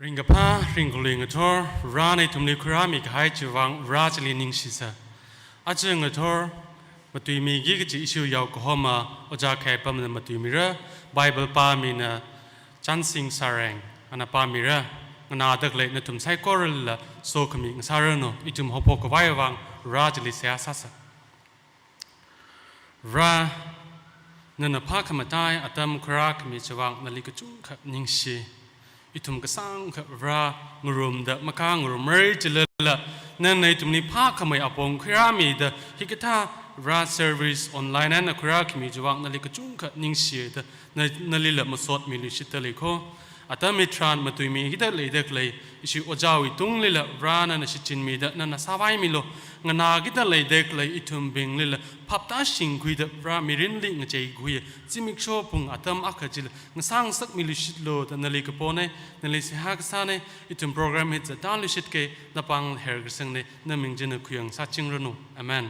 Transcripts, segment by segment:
ริงกับผ้าริงกุลิงกับทอราในทุ่มลิครามีกายจีวังราชลีนิงชิสะอาจจะกับทอมาตุยมีกิจจิอิชูยาวกหอมาอจากแค่ปั๊มมาตุยมีระไบเบิลปามีนะจันสิงสารงอันนั้นปามีระงานดักเล็กในทุ่มไซโคเรลละโซคมิงสารโนอิจุมฮอปกไว้วังราชลีเสียสัสรานั่นผ้าขมาได้อาตมคราขมีจีวังนาลิกจุขนิงชีอิทุมกสังขรางรุมเดมะกางรุมเรจิเลละนั่นในตุมนี้ภาคขมายอปงครามีเดฮิกตาราเซอร์วิสออนไลน์นั้นคราขมีจวังนาลิกจุงขนิงเสียเดนาลิละมาสดมีลิชิตเลโคอาตมิทรานมาตุยมีฮิตเลยเด็กเลยอิชิโอจาวิตุงลิละรานันชิจินมีเดนันสาวายมิโลงานากิตเลยเด็กเลยอิทุมบิงลิละพับตาชิงกุยเดรามิรินลิงเจกุยจิมิกโชพุงอาตมอักจิลงสร้างสักมิลิชิตโลแต่นาลิกโปเนนาลิสิฮักซาเนอิทุมโปรแกรมฮิตจะดานลิชิตเกนับปังเฮร์กสังเนนามิงจินคุยังสัจจิงรนุอาเมน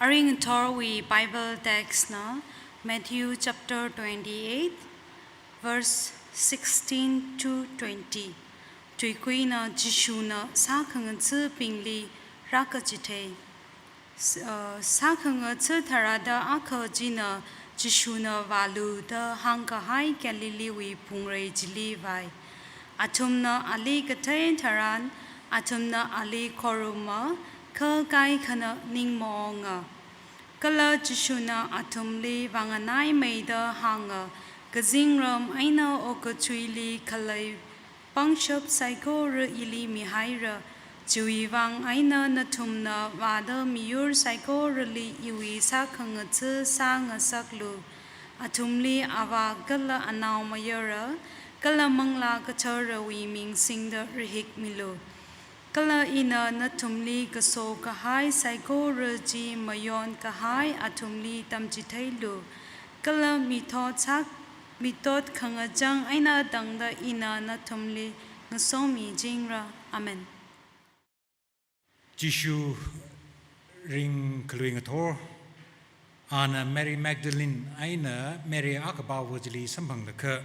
Aring Tor we Bible text na Matthew chapter 28 verse 16 to 20. Tui kui na Jishu na sakhang tsu pingli rakajite. Sakhang tsu tharada akhaji na Jishu na valu da hangka hai Galilee we pungre jili vai. Atum na ali katay tharan atum na ali koruma ka kai khana ning monga. Kala Jishuna atumli wanganai meida hanga. Gazingram aina o kachui kalai pangshop psycho re ili mihaira chui wang aina natumna wada miur psycho reli iwi sakhangatsu sanga saklu atumli awa gala anaw mayara kala mangla kachara wi ming singda rihik milo kala ina natumli kaso kahai psycho reji mayon kahai atumli tamjithailu kala mitho chak mitot khangajang aina dangda ina na thumli ngasomi jingra amen Jishu ring kluing thor ana Mary Magdalene aina Mary akaba wajli sambang laka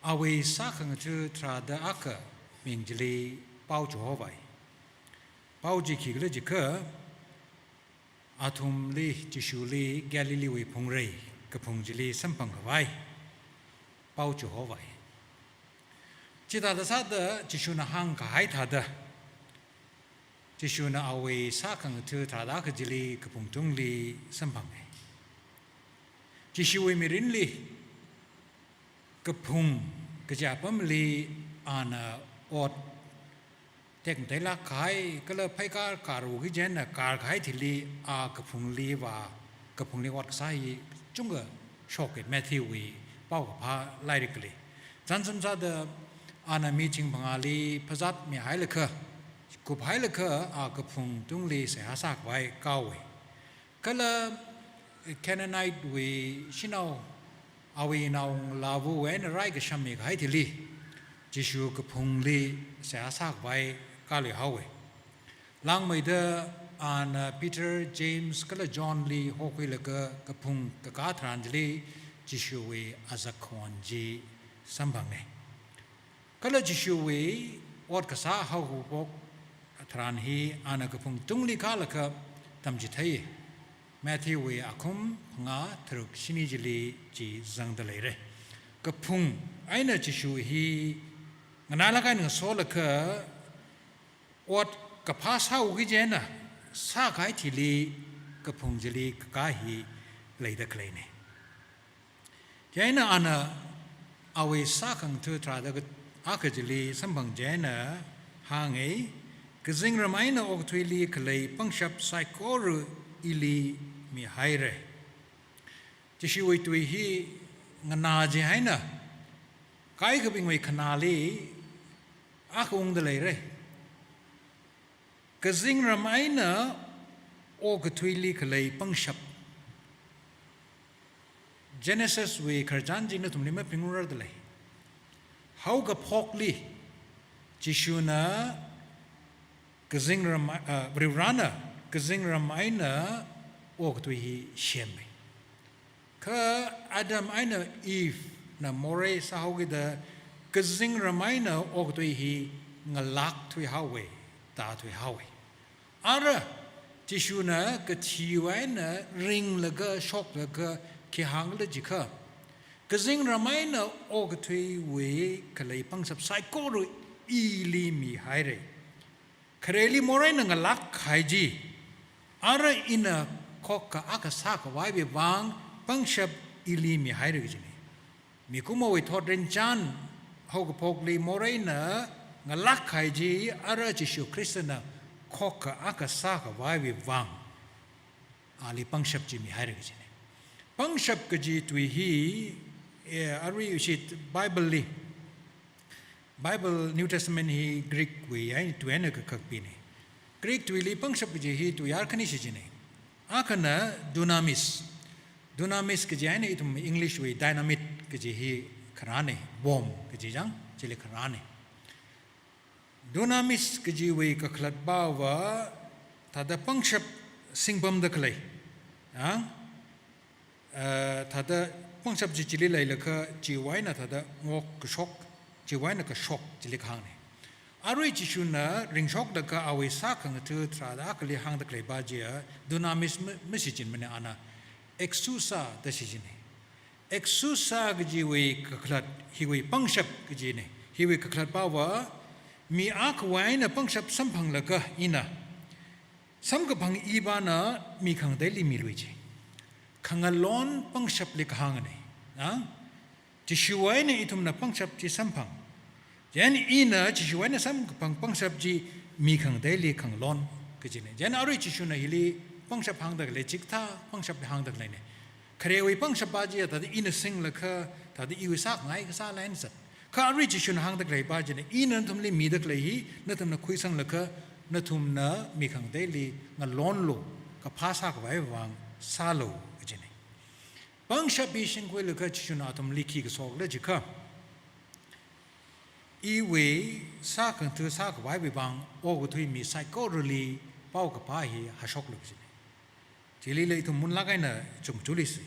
awe sakhang chu trada aka mingjli pau johbai pau ji khigle jika athum li Jishu li Galilee we phungrei kapung jili sampang kawai pau chu howai chita da sa da Jishu na hang ka hai tha da Jishu na awe sa khang thu tha da ka jili kapung tung li sampang ai Jishu we mirin li kapung ka ja pam li ana ot tek dai la khai ka le phai ka karu gi jen na kar khai thili a kapung li wa kapung li wat sai Junga shock it Matthew we pau pa lyrically zanzam za the ana meeting bangali phazat mi hailaka kup hailaka a kapung tungli se hasak wai kawe kala Canaanite we shinau awi naw lawu wen rai ka shammi gai thili Jishu kapung li se hasak wai kali hawe lang mai de an Peter James kala John Lee hokwi laga kapung ka tranjli Jishu we azakwanji sambangne kala Jishu we wat kasa hau bok tran hi ana kapung tungli kala ka tamji thai Matthew we akum nga thruk shini jili ji zangdalai re kapung aina Jishu hi nganala ka ng so laka wat kapasa ugi jena sa kai thili kapung jili ka hi leida kleine jaina ana awe sa khang thu tra da akajili sambang jaina hangai kazing ramaina ok thili klei pangshap psychor ili mi haire Jishu we tui hi ngana je haina kai ka bing we khanali akung de lei re Kazing ramaina o katwili kalay pangshap Genesis we karjanji na tumlima pingurar dalay how ka phokli Jishu na kazing ramaina kazing ramaina o katwi sheme ka Adam aina Eve na more sa hawgi da กซิงรำไมเนอออกตัวฮีงลักทุยฮาวเวตาทุยฮาวเวอาระจิชูนะก็ทีไว้นะริงแล้วก็ช็อกแล้วก็ขี้หางเลยจิค่ะก็ซิงรำไมเนอออกทุยเวก็เลยปังสับไซโครุอีลีมีหายเลยคเรลีโมเรนงลักขายจีอาระอินะข้อกะอากาศากไว้เบวางปังชับอีลีมีหายเลยจีนี่มีกุมเอาไว้ทอดเรนจันฮอกพกลีโมเรนะงลักขายจีอาระจิชูคริสต์นะข้อกะอากาศากไว้เบวางอาลีปังชับจีมีหายเลยจีนี่ปังชับกจีตุยฮีอารีอุชิตไบเบิลลีBible New Testament hi Greek we ai tu ene ka khakpi ne Greek tu li pang shap je hi tu yar khani shi ne akana dunamis ke je ne itum English we dynamite ke je hi kharane bomb ke je jang chile kharane dunamis ke je we ka khlat ba wa thada pang shap singbam da khlai ha thada pang shap ji chile lai la kha ji wai na thada ngok ka shokจีไว้นักช็อกจิลิกหางเนี่ยอารมณ์จิชุนะริงช็อกดักเอาไว้สักขังเธอตราดากลิหางดักเลยบาเจียดูนามิสไม่สิจินมันเนี่ยอันน่ะเอ็กซูซาแต่สิจินเนี่ยเอ็กซูซาก็จีไว้กขลัดฮิไว้ปังชับก็จีเนี่ยฮิไว้กขลัดป่าวว่ามีอาคไว้น่ะปังชับสัมพังละก็อินะสัมกับพังอีบานะมีขังได้ลิมีลุยจีขังล้อนปังชับลิกหางเนี่ยนะจิชไว้เนี่ยอิทุมนะปังชับจีสัมพังยันอีน่ะจิชไว้เนี่ยสัมปังชับจีมีขังได้ลีขังล้อนก็จีเนี่ยยันอะไรจิชุนะฮิลีปังชับหางดักเลยจิกท่าปังชับหางดักเลยเนี่ยใครไว้ปังชับบ้าจีแต่อีน่ะสิงละค่ะแต่อีวิสักไงก็ซาไลน์สัตข้าอะไรจิชุนะหางดักเลยบ้าจีเนี่ยอีนั่นทุมลีมีดักเลยฮีนั่นทุมนะคุยสังละค่ะนั่นทุมนะมีขังได้ลีงั้นล้อนโลกับภาษาไว้วางซาโลก็จีเนี่ยปังชับบีชิงคุยละค่ะจิชุนะทุมลีขี้ก็สอกเลยจิค่ะอีเวสักกันเธอสักไว้บางโอ้ก็ทุยมีไซโคโรลีเป้ากับพาฮีหาช็อกเลยจีลีเลยทุมมุนลักไงน่ะจงจุลิสิ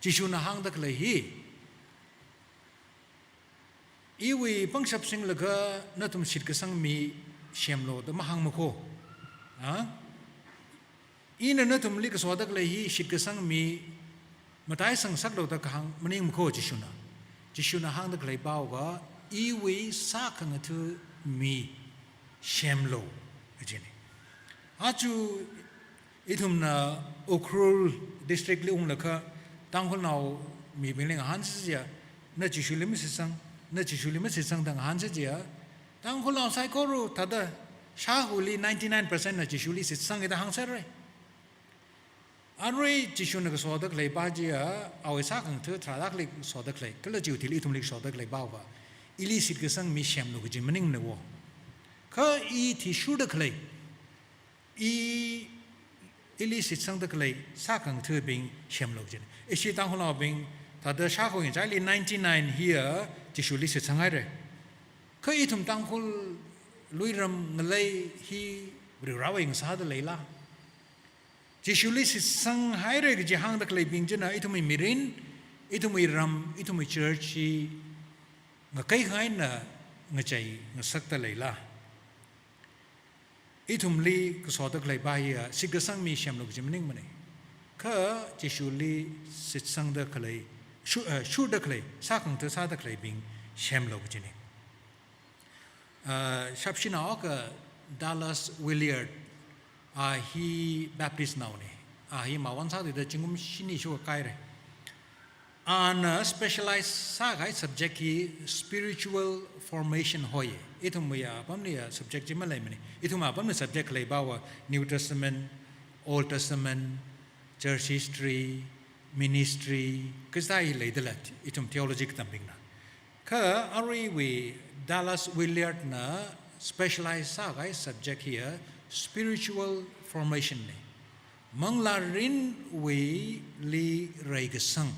จิชุนะหางดักเลยฮีอีเวปังชับสิงละก็นั่นทุมสิทธิ์ก็สังมีเชียมโลแต่มาหางมะโคอีนั่นทุมลีก็สวดักเลยฮีสิทธิ์ก็สังมีมาตายสังสักโลแต่ก็หางมันยังมะโคจิชุนะหางดักเลยเป้าก็อีเวสักกันเธอมีเชมโลจริงๆอาจูอีทุมน่ะโอครูลดิสตริกต์ลุ่งละค่ะตั้งคนเรามีเป็นเรื่องฮันส์เจียนั่นจิชุลิมิสิสังตั้งฮันส์เจียตั้งคนเราไซโครูทัดชาฮูลี 99% นั่นจิชุลิสิสังก็ตั้งฮังเซอร์เลยอะไรจิชุนก็สวดดักเลยบ้าเจียเอาไว้สักกันเธอทราดักเลยสวดดักเลยก็เลยจิวที่อีทุมลิกสวดดักเลยบ้าว่าอิลิสิตก็สังมีเชมโลก็จิมันนิ่งเนวะข้าอีที่ชูดักเลยอิลิสิตสังดักเลยสักกันเธอเป็นเชมโลจินไอชีตั้งของเราเป็นถ้าเดชาเขาเห็นใจลี99 here จิชูลิสิตสังไงเลยข้าอีทุมตั้งคนลุยรำเงยฮีบริเราเองซาดเลยล่ะจิชูลิสิตสังไงเลยก็จะหางดักเลยเป็นจีน่ะอีทุมมีรินอีทุมมีรำอีทุมมีเชิร์ชีงะใครไงน่ะงะใจงะสักตะเลยล่ะอีทุมลีก็สอดตะเลยบายอ่ะสิกสังมีเชมโลกจิมนิ่งมันเองข้าจิชูลีสิสังตะเลยชูตะเลยสักของเธอสักตะเลยบิงเชมโลกจินี่ชับชินาก็ดัลลัสวิลเลียร์ฮีแบปติสต์นาเนี่ยฮีมาวันสักเดือนจิงกุมชินีชัวไกเลยspecialized sagai subject ki spiritual formation hoye itum ya pamni subject ji malai mani itum pamni subject lai bawa New Testament Old Testament church history ministry kisai lai dalat itum theology tambing na ka ari we Dallas Willard na specialized sagai subject here spiritual formation ne mangla rin we li raigasang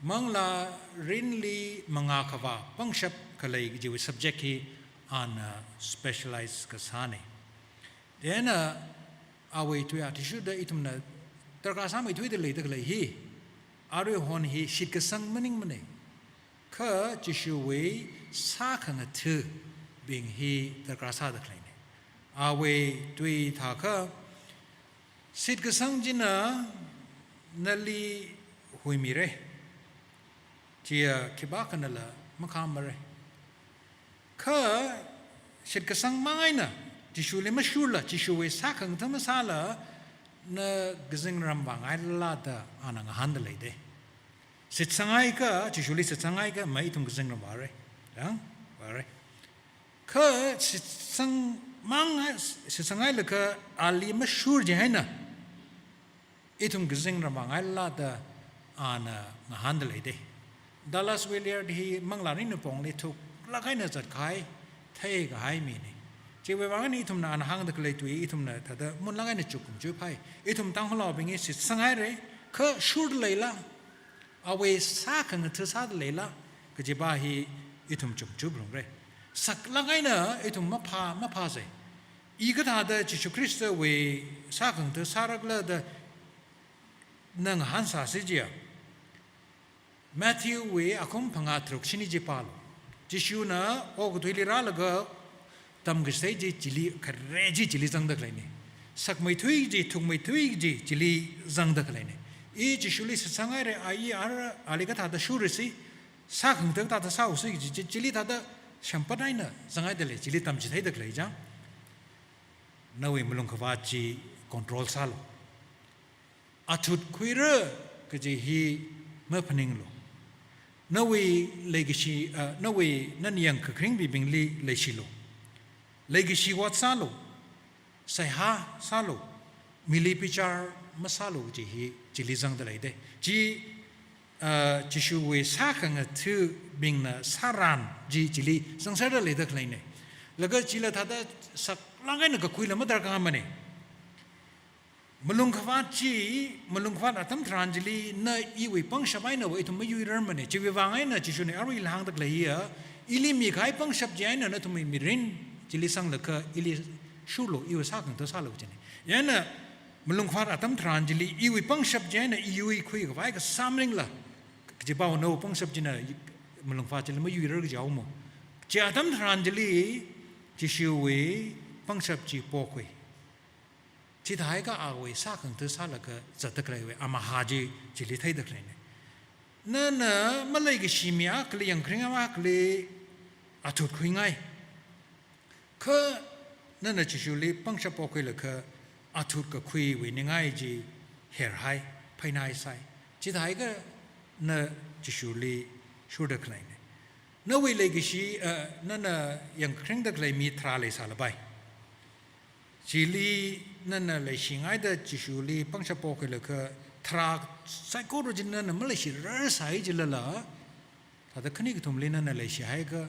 Mangla rinli mangakava pangshap kalai jiwi subject hi an specialized kasane. Then away to atishu da itumna terkasam itu ide lei hi. Aru hon hi shikasang maning mane. ข้าจะช่วยสร้างขังเธอบิงฮีตะกราซาตะใครเนี่ยอาเวตุยถ้าข้าสิทธิ์กสังจินะนั่นลีหุยมีเร่เจียคิบ้ากันนั่นละมะขามมาเร่ข้าสิทธิ์กสังไม่นะจิชูเลยไม่ชูละจิชูเวสร้างขังธรรมศาละน่ะกษังรำบางไอ้ลาดอานังหันเลยเด้สิทธิ์สังไงก็จิชูเลยสิทธิ์สังไงก็ไม่ทุ่งกษังรำบาเร่ยังบาเร่ข้าสิทธิ์สังมังสิทธิ์สังไงเลยก็อาลีไม่ชูจะให้นะอีทุ่งกษังรำบางไอ้ลาดอานังหันเลยเด้ดัลลัสเวลียร์ที่มังลานี่นึกปองเลยทุกลักให้น่ะจัดขายเท่ก็ให้มีนี่เจ้าเวบางนี่ทุ่มนาหางตะกเลยตัวอีทุ่มน่ะแต่มุนลักให้น่ะจุกจุยไพ่อีทุ่มตั้งของเราเป็นไงสิสังไงเลยข้าชูดเลยละเอาไว้สักขังเธอสักเลยละก็จะบ้าฮีอีทุ่มจุกจุบลงเลยสักลักให้น่ะอีทุ่มมาพาใส่อีกท่าเดจิชูคริสต์เวสักขังเธอสักละเดนังหันสาสิเจียแมทธิวเวอคมพังอาทรุกชินิจิปาลจิชูนะโอ้กุตุลิราลก็ตำกษย์จิลีคเรจิลีจังดักเลยนี่สักไม่ถุยจิทุกไม่ถุยจิลีจังดักเลยนี่อีจิชูลิสสังไงเรไอ้อะไรก็ท่าเดชูริสิสักหึงตึกท่าเดสาวสิจิลีท่าเดชัมปะได้น่ะสังไงเดเลยจิลีตำจิตให้ดักเลยจังน่าเวมลงขวาจิคอนโทรลซาลอาทุดคุยเรก็จะฮีเมื่อพนิงโลน่าเวเลกิชีน่าเวนั่นยังคือคริ่งบีบิงลีเลชิโลเลกิชีวัดซาโลใส่ฮาซาโลมิลิปิจาร์มาซาโลจีฮีจิลิจังเดลัยเดจิชูเวสาขังทือบิงน่ะสารานจิลิสังเสริฐเลยเดกเลยเนี่ยแล้วก็จิละท่าเดสักลังไงนึกคุยละมาดรักกันมาเนี่ยมลุงขวาจีมลุงขวาอัตมทรานจิลีน่ะอีวิปังชับไอ้น่ะว่าทุ่มไม่อยู่เรื่องมันเนี่ยจีวิวังไอ้น่ะจิชูเนี่ยอารุยหลังตะเลยอ่ะอีลิมีใครปังชับใจน่ะทุ่มไม่มีรินจิลีสังเลยก็อีลิชูโลอีวิสักกันตัวซาโลจีเนี่ยยันน่ะมลุงขวาอัตมทรานจิลีอีวิปังชับใจน่ะอีวิคุยกับไอ้ก็สามริงละจีบ่าวโน้ปังชับจีน่ะมลุงขวาจิลีไม่อยู่เรื่องเจ้ามั้งจีอัตมทรานจิลีจิชูเวปังชับจีปอกเวที่ท้ายก็เอาไว้สักครั้งเธอสักแล้วก็จัดตะไคร้ไว้อามาหาจีจิลิไทยตะไคร้เนี่ยนั่นน่ะมาเลยก็ชิมีอ่ะกลียังครึ่งอ่ะกลีอาทุดคุยง่ายคือนั่นน่ะจิชูลีปังชับปอกเลยคืออาทุดก็คุยไว้ง่ายจีเฮร์ไฮภายในใส่ที่ท้ายก็น่ะจิชูลีชูตะไคร้เนี่ยนั่นเวลาก็ชีนั่นน่ะยังครึ่งตะไคร้มีทราเลยสารไปจิลีนั่นน่ะเลยชิงไอ้เด็กจิชูลีปังชะปอกเลยคือทราไซโคโลจีนั่นน่ะไม่เลยชิเรื่องสายจิละละถ้าแต่คนนี้ก็ทุ่มเลยนั่นน่ะเลยชิให้ก็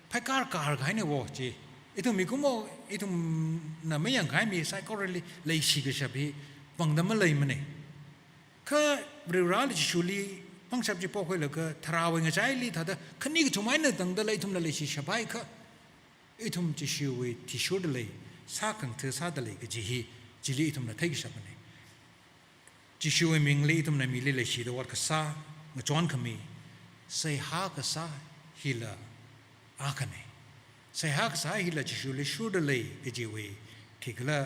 ไปการกันเนี่ยวะจีไอ้ทุ่มมีก็มองไอ้ทุ่มน่ะไม่ยังไงมีไซโคโลจีเลยชิก็ชับพี่ปังดำมันเลยมันเนี่ยคือเรื่องราวจิชูลีปังชะปอกเลยคือทราวิ่งใจลีถ้าแต่คนนี้ก็ทุ่มไอ้เนี่ยตั้งแต่เลยทุ่มเลยชิชับไปก็ไอ้ทุ่มจิชูวีที่ชูดเลยสักครั้งเธอสักเลยก็จิลีทุ่มน่ะไทยกิจมันเนี่ยจิชูเอมิงลีทุ่มน่ะมีเลยชีดวัดก็สักจวนขมีใส่หาก็สักฮิลาอาคันเนี่ยใส่หาก็สักฮิลาจิชูเลยชูดเลยก็จิเวที่ก็ละ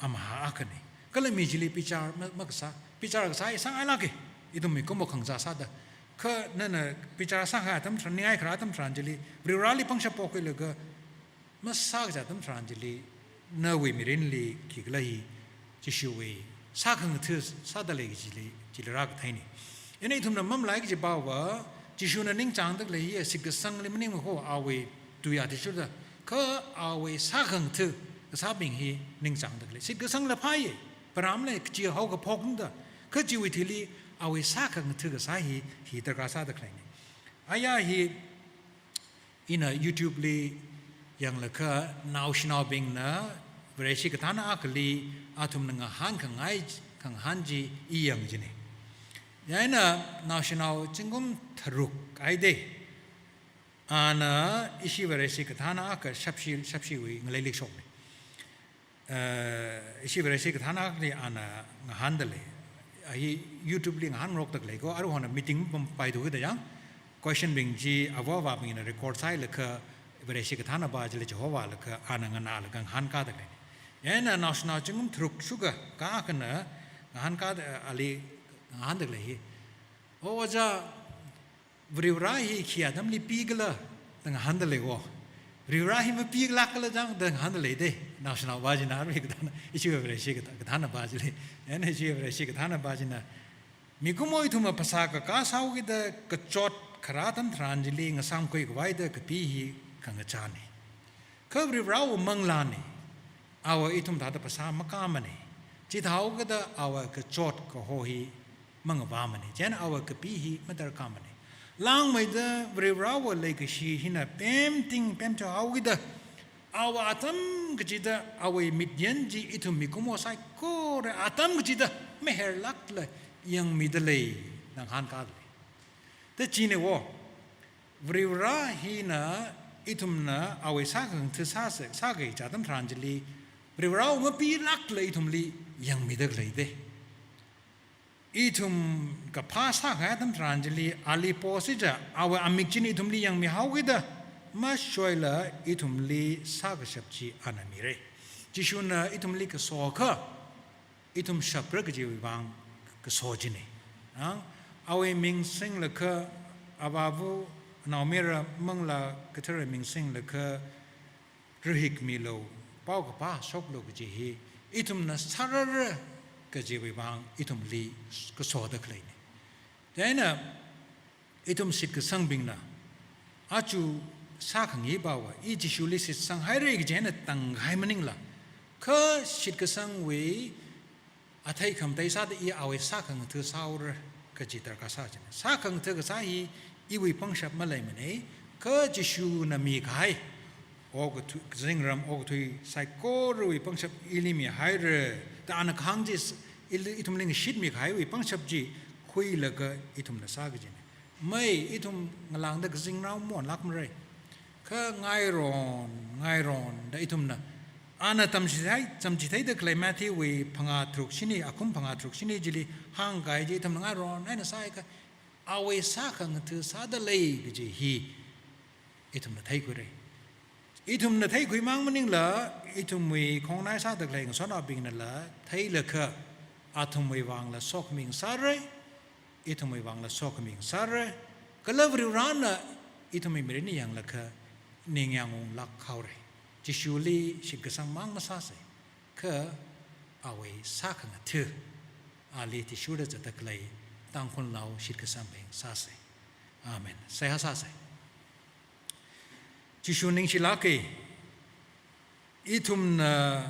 อามาหาอาคันเนี่ยก็เลยมีจิลีพิจารณ์ก็สักพิจารณ์ก็สักสังอะไรกันอีทุ่มมีก็บอกขังซาสักเด้อคือนั่นน่ะพิจารณ์สังหารทำทรานง่ายครับทำทรานจิลีบริวารลีปังชะปอกเลยก็มาสักจะทำทรานจิลีน่าเวมิรินลีคิกเลยจิชูเวสักครั้งเธอสักเดเลยจิลรักไทยนี่ยันนี้ทุ่มน้ำมันไหลก็จะบ่าวว่าจิชูนั่นนิ่งจังตักเลยสิกสังเลยมันนิ่งมันเขาเอาไว้ตัวยาที่สุดละก็เอาไว้สักครั้งเธอสักบิงฮีนิ่งจังตักเลยสิกสังละพายปรามเลยจีเขาก็พกนั่นด้ก็จีวิธีลีเอาไว้สักครั้งเธอก็สาฮีตระกาสักตักเลยนี่อายาฮีอินะ YouTube ลียังละก็นาวชนาวบิงนะเวรชิกฐานะอักลีอาทุมนึงหันขังไงขังหันจีอียังจีนี่ยัยนะนาวชนาวจึงกุมทรุกไอเดอานะอิชิเวรชิกฐานะอักชับชีวิงเลยลิกชกนี่อิชิเวรชิกฐานะอักลีอานะหันเดเลยไอ้ YouTube ลิงหันรกตักเลยก็อารมณ์นะมีติ้งไปดูกันยัง question being ji avava being record sai le kha bere shi kathana ba jile jehova le kha anangana le gang han ka de yana national jingum truk sugar ka kana han ka ali han de le hi o ja vrivrahi khia dam li pigla tang han de le go vrivrahi ma pigla kala jang de han de le de national ba jina ri kathana ichu bere shi kathana ba jile yana shi bere shi kathana ba jina mikumoy thuma pasaka ka saugi da ka chot kharatam tranjili ngasam koi gwai da ka pi hi kanga chani kabri raw manglani awa itum da pasa makamani chi thau ga da awa ka chot ka ho hi mangwa mani jen awa ka pi hi madar kamani lang mai da bri raw le ka shi hina pem cha augi da awa atam gji da awa midyan ji itum mikumo sai ko re atam gji da meher lak le yang midalay ng hankad. The Chine wo, Vrivra hina itum na away sakang to sasek, sake, chatam tranjili, Vrivra mapi lakle itum li yang midaglay de. Itum kapasak atam tranjili, ali posija, our amikjin itum li yang mihawida, mas shoila itum li sagasapchi anamire. Jishuna itum li ka soka, itum shapragajiwang. Sojini, awe ming sing le ke abavu naumira mangla ketera ming sing le ke rihik milo pau ka pa sok lo kejihi itum na sarar kejiwi bang itum li kesoda kleine. Dena itum sit kesang bing na acu sakang ibawa iji shuli sit sang haire kejena tanggai mening la ke sit kesang we athai kham tai sa de awe sakang thu saur ka jitar ka sa jin sakang thu ka sa hi iwi pangshap malai mane ka jishu na mi khai og thu zingram og thu sai ko ri pangshap ilimi haire ta an khang jis itum ling shit mi khai wi pangshap ji khui la ka itum na sa ga jin mai itum ngalang da zingram mon lak mre ka ngai ron da itum na ana tamchithai da climate we phanga thruk sini akum phanga thruk sini jili hang gai ji tam nga ron na sai ka awe sa khang thu sa da lei ji hi itum na thai kure itum na thai khui mang maning la itum we khong nai sa da lei so na bing na la thai la kha atum we wang la sok ming sa re itum we wang la sok ming sa re kalavri ran la itum me ni yang la kha ning yang lak khau re Jishuli shigasang mang masase ke awe sakang thu ali tishuda jataklai tangkhon lau shigasang beng sase amen saya sase jishuning shilake itum na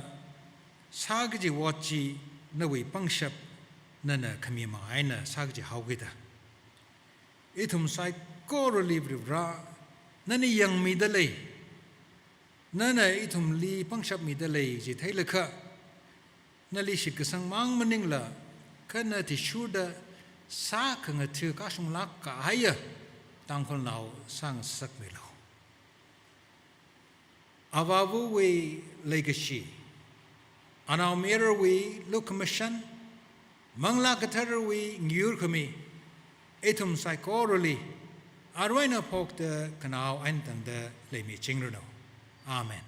sagji wachi na we pangshap nana khami ma aina sagji haugida itum sai koroli brivra nani yang midalai nana itum li pangshap mi dalai ji thai lekha nali shikasang mang maning la kana ti shuda sa khang thu ka sung lak ka haya tangkhon lau sang sak me lo avavu we legacy anau mirror we look mission mangla kathar we ngyur khami itum psychorally arwaina phok de kanau antang de le mi chingro no Amen.